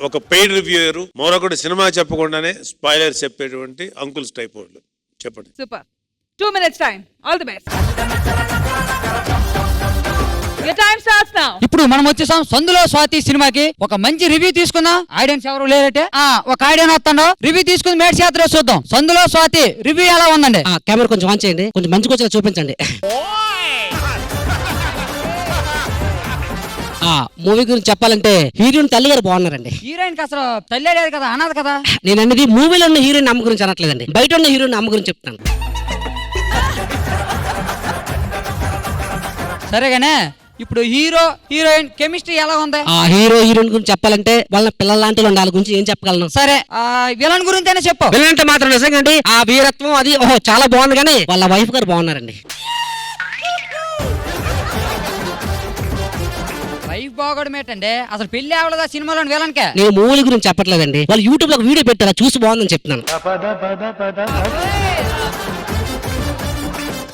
ఒక పెయిడ్ రివ్యూయర్ మరొకటి సినిమా చెప్పకుండానే స్పాయిలర్ చెప్పేటువంటి అంకుల్స్ టైప్ వాళ్ళు. చెప్పండి. Super. 2 minutes time. All the best. Your time starts now. ఇప్పుడు మనం వచ్చేసాం సందులో స్వాతి సినిమాకి. ఒక మంచి రివ్యూ తీసుకుందాం. ఆడియన్స్ ఎవరు లేరటే ఒక ఆడియన్ వస్తాడు. రివ్యూ తీసుకుని మేడ్స్ యాత్ర చూద్దాం. సందులో స్వాతి రివ్యూ ఎలా ఉందండి? కెమెరా కొంచెం ఆన్ చేయండి, కొంచెం మంచి కొంచెం చూపించండి. మూవీ గురించి చెప్పాలంటే హీరోయిన్ తల్లి గారు బాగున్నారండి. హీరోయిన్ కి అసలు తల్లి లేదు కదా, అన్నది కదా. నేను అనేది మూవీలో ఉన్న హీరోయిన్ అమ్మ గురించి అనట్లేదండి, బయట ఉన్న హీరోయిన్ అమ్మ గురించి చెప్తాను. సరేగానే ఇప్పుడు హీరో హీరోయిన్ కెమిస్ట్రీ ఎలా ఉంది? హీరో హీరోయిన్ గురించి చెప్పాలంటే వాళ్ళ పిల్లల లాంటి వాళ్ళ గురించి ఏం చెప్పగలను? సరే విలన్ గురించి అయినా చెప్పు. విలన్ అంటే మాత్రం నిజంగా అండి ఆ వీరత్వం అది చాలా బాగుంది, కానీ వాళ్ళ వైఫ్ గారు బాగున్నారండి. వైఫ్ బాగోడం ఏంటంటే అసలు పెళ్లి అవలేదా సినిమాలో విలన్ కే? నేను మూవీ గురించి చెప్పట్లేదండి, వాళ్ళు యూట్యూబ్ లో వీడియో పెట్టారా చూసి బాగుందని చెప్తున్నాను.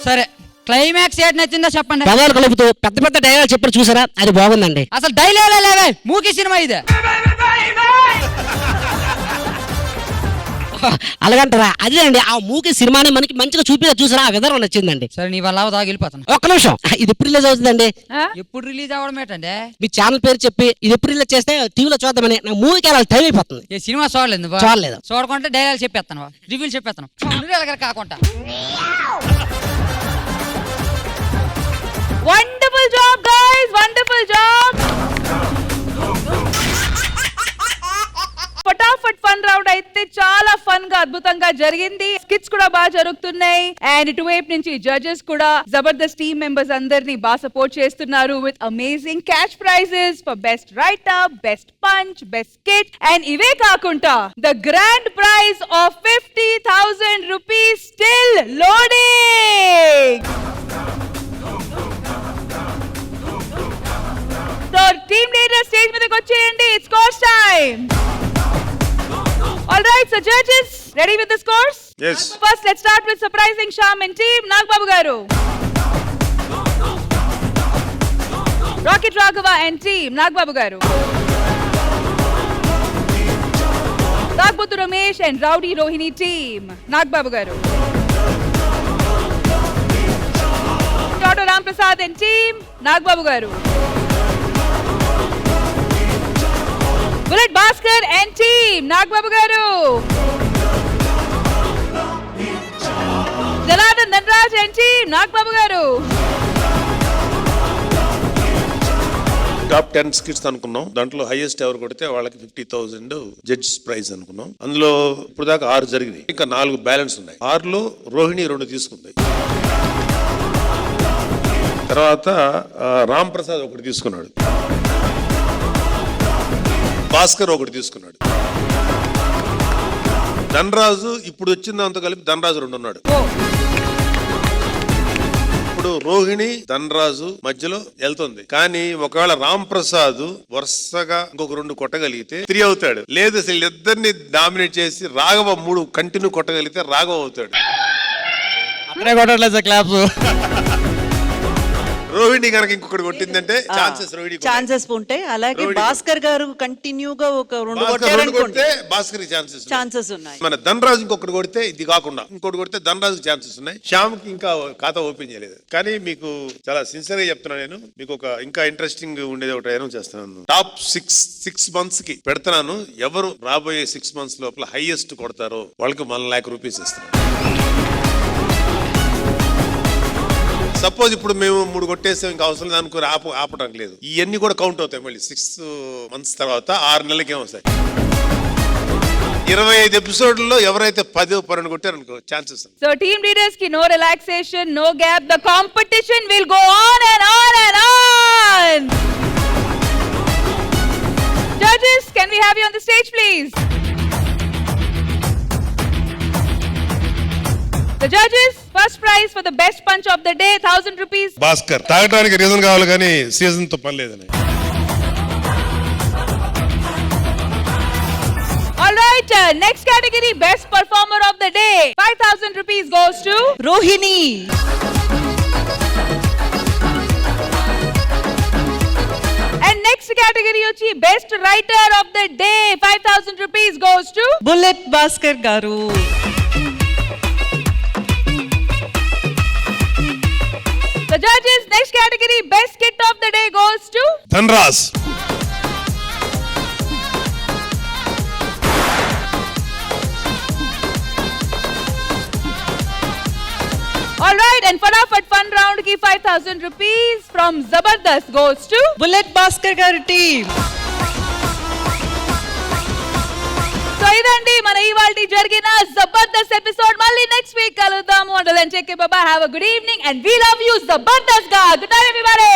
సరే క్లైమాక్స్ ఏది నచ్చిందో చెప్పండి. పదాలు కలుపుతూ పెద్ద పెద్ద డైలాగ్ చెప్పారు చూసారా, అది బాగుందండి. అసలు డైలాగ్ లేవే, మూకీ సినిమా ఇది. అలాగంటారా? అదే అండి ఆ మూకీ సినిమాని మనకి మంచిగా చూసారా, ఆ విధానం నచ్చిందండి. సరే నీ వల్ల దాకా వెళ్ళిపోతాను. ఒక్క నిమిషం, ఇది ఎప్పుడు రిలీజ్ అవుతుందండి? ఎప్పుడు రిలీజ్ అవ్వడం ఏంటంటే మీ ఛానల్ పేరు చెప్పి ఇది ఎప్పుడు రిలీజ్ చేస్తే టీవీలో చూద్దామని. నా మూవీకి అలా టైం అయిపోతుంది. ఏ సినిమా చూడలేదు? చూడలేదు. చూడకుంటే డైలాగ్ చెప్పేస్తాను, రివ్యూలు చెప్పేస్తాను. కాకుండా Wonderful job guys, wonderful job. ఫటాఫట్ ఫన్ రౌండ్ అయితే చాలా ఫన్ గా అద్భుతంగా జరిగింది. స్కిట్స్ కూడా బాగా జరుగుతున్నాయి. అండ్ ఇటువైపు నుంచి జడ్జెస్ కూడా జబర్దస్త్ టీమ్ మెంబర్స్ అందరినీ బాగా సపోర్ట్ చేస్తున్నారు with amazing cash prices for best writer, best punch, best skit. And ఇవే కాకుండా the grand praise of 50,000 rupees still loading. So team leader stage మీదకి వచ్చేయండి. It's scores time. All right, so judges, ready with the scores? Yes. First, let's start with surprising Shyam and team. Nagbabu garu. Rocket Raghava and team. Nagbabu garu. Tagbuthu Ramesh and Rowdy Rohini team. Nagbabu garu. Dr. Ram Prasad and team. Nagbabu garu. Bullet Bhaskar and team. Nagbabu garu. Jaladan Dhanraj and team. Nagbabu garu. Top 10 skits అనుకున్నాం. దాంట్లో highest ఎవరు కొడితే వాళ్ళకి 50,000 judges praise అనుకున్నాం. అందులో ఇప్పుడు దాకా 6 జరిగినాయి, ఇంకా 4 బ్యాలెన్స్ ఉన్నాయి. 6లో రోహిణి 2 తీసుకుంది. తర్వాత రామ్ ప్రసాద్ 1 తీసుకున్నాడు, భాస్కర్ 1 తీసుకున్నాడు, ధనరాజు ఇప్పుడు వచ్చిన దాంతో కలిపి ధనరాజు 2 ఉన్నాడు. ఇప్పుడు రోహిణి ధనరాజు మధ్యలో వెళ్తుంది. కానీ ఒకవేళ రామ్ ప్రసాద్ వరుసగా ఇంకొక 2 కొట్టగలిగితే 3 అవుతాడు. లేదు అసలు ఇద్దరిని డామినేట్ చేసి రాఘవ 3 కంటిన్యూ కొట్టగలిగితే రాఘవ అవుతాడు. అక్కడే కొట్టట్లేదు సార్ క్లాప్స్. రోహిణి కనుక ఇంకొకటి కొట్టిందంటే ఛాన్సెస్ రోహిణి ఛాన్సెస్ ఉంటాయి. అలాగే రోహిణి భాస్కర్ గారు కంటిన్యూగా ఒక 2 కొడితే కొట్టారనుకోండి, భాస్కర్ ఛాన్సెస్ ఉన్నాయి. మన ధనరాజు ఇంకొకటి కొడితే ఇది కాకుండా ఇంకోటి కొడితే ధనరాజు ఛాన్సెస్ ఉన్నాయి. శ్యామ్ కి ఇంకా ఖాతా ఓపెన్ చేయలేదు. కానీ మీకు చాలా సిన్సియర్ గా చెప్తున్నా, నేను మీకు ఒక ఇంకా ఇంట్రెస్టింగ్ ఉండేది ఒకటి అనౌన్స్ చేస్తున్నాను. టాప్ 6 months కి పెడుతున్నాను. ఎవరు రాబోయే 6 months లోపల హైయెస్ట్ కొడతారో వాళ్ళకి 1 lakh rupees ఇస్తున్నాను. సపోజ్ ఇప్పుడు మేము 3 కొట్టేస్తే ఇంకా అవసరం లేదు అనుకుని ఆపడానికి లేదు. ఇవన్నీ కూడా కౌంట్ అవుతాయి. మళ్ళీ 6 months తర్వాత 6 నెలలకే వస్తాయి. 25 ఎపిసోడ్లలో ఎవరైతే 10-12 కొట్టారనుకో chances. So team leaders ki no relaxation, no gap. The competition will go on and on and on. Judges, can we have you on the stage please? The judges, first prize for the best punch of the day, 1000 rupees. Bhaskar తాగడానికి reason కావాలి కానీ season తో పని లేదని. All right, next category, best performer of the day. 5000 rupees goes to Rohini. And next category వచ్చి best writer of the day. 5000 rupees goes to bullet Bhaskar గారు. The judges, next category, best skit of the day goes to Dhanraj. All right, and Fatafat fun round ki 5000 rupees from Zabardast goes to bullet Bhaskar గారి team. So ఇదండి మన ఇవాల్టి జరిగిన Jabardasth episode. మళ్ళీ next week కలుద్దాము. Until then, take care, bye bye, have a good evening and we love you Zabardast ga. Good night everybody.